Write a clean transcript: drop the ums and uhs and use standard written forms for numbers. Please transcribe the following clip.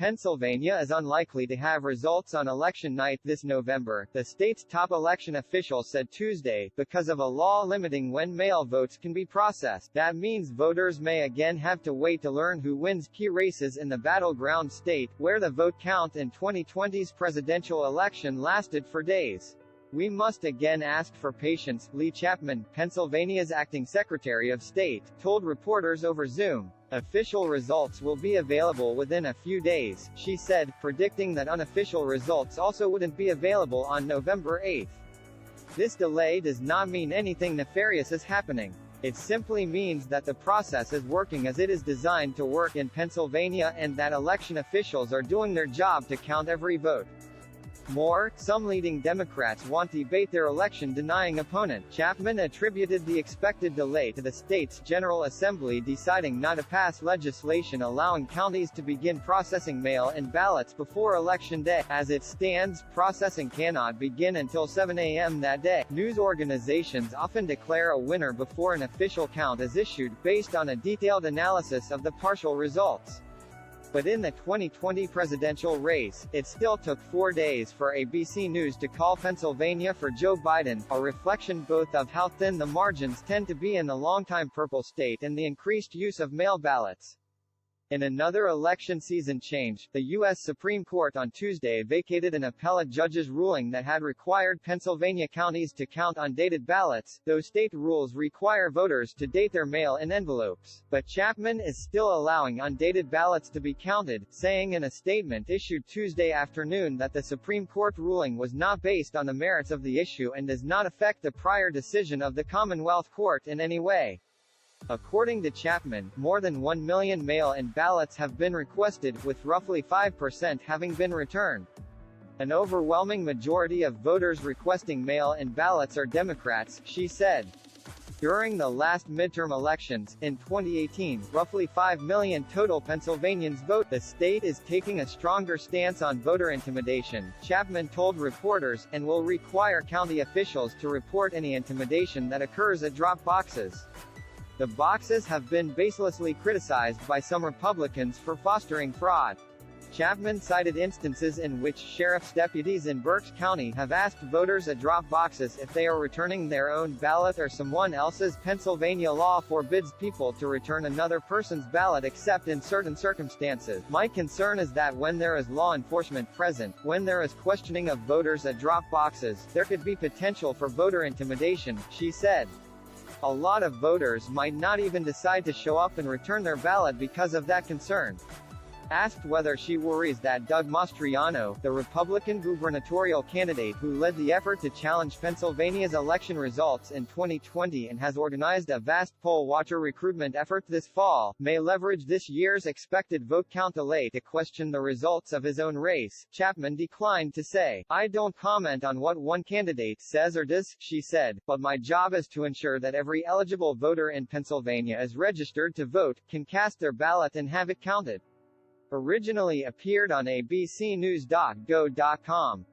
Pennsylvania is unlikely to have results on election night this November, the state's top election official said Tuesday, because of a law limiting when mail votes can be processed. That means voters may again have to wait to learn who wins key races in the battleground state, where the vote count in 2020's presidential election lasted for days. We must again ask for patience, Lee Chapman, Pennsylvania's acting Secretary of State, told reporters over Zoom. Official results will be available within a few days, she said, predicting that unofficial results also wouldn't be available on November 8. This delay does not mean anything nefarious is happening. It simply means that the process is working as it is designed to work in Pennsylvania and that election officials are doing their job to count every vote. More, some leading Democrats want to debate their election-denying opponent. Chapman attributed the expected delay to the state's General Assembly deciding not to pass legislation allowing counties to begin processing mail-in ballots before Election Day. As it stands, processing cannot begin until 7 a.m. that day. News organizations often declare a winner before an official count is issued, based on a detailed analysis of the partial results. But in the 2020 presidential race, it still took 4 days for ABC News to call Pennsylvania for Joe Biden, a reflection both of how thin the margins tend to be in the longtime purple state and the increased use of mail ballots. In another election season change, the U.S. Supreme Court on Tuesday vacated an appellate judge's ruling that had required Pennsylvania counties to count undated ballots, though state rules require voters to date their mail-in envelopes. But Chapman is still allowing undated ballots to be counted, saying in a statement issued Tuesday afternoon that the Supreme Court ruling was not based on the merits of the issue and does not affect the prior decision of the Commonwealth Court in any way. According to Chapman, more than 1 million mail-in ballots have been requested, with roughly 5% having been returned. An overwhelming majority of voters requesting mail-in ballots are Democrats, she said. During the last midterm elections, in 2018, roughly 5 million total Pennsylvanians vote. The state is taking a stronger stance on voter intimidation, Chapman told reporters, and will require county officials to report any intimidation that occurs at drop boxes. The boxes have been baselessly criticized by some Republicans for fostering fraud. Chapman cited instances in which sheriff's deputies in Berks County have asked voters at drop boxes if they are returning their own ballot or someone else's. Pennsylvania law forbids people to return another person's ballot except in certain circumstances. My concern is that when there is law enforcement present, when there is questioning of voters at drop boxes, there could be potential for voter intimidation, she said. A lot of voters might not even decide to show up and return their ballot because of that concern. Asked whether she worries that Doug Mastriano, the Republican gubernatorial candidate who led the effort to challenge Pennsylvania's election results in 2020 and has organized a vast poll watcher recruitment effort this fall, may leverage this year's expected vote count delay to question the results of his own race, Chapman declined to say. I don't comment on what one candidate says or does, she said, but my job is to ensure that every eligible voter in Pennsylvania is registered to vote, can cast their ballot and have it counted. Originally appeared on abcnews.go.com.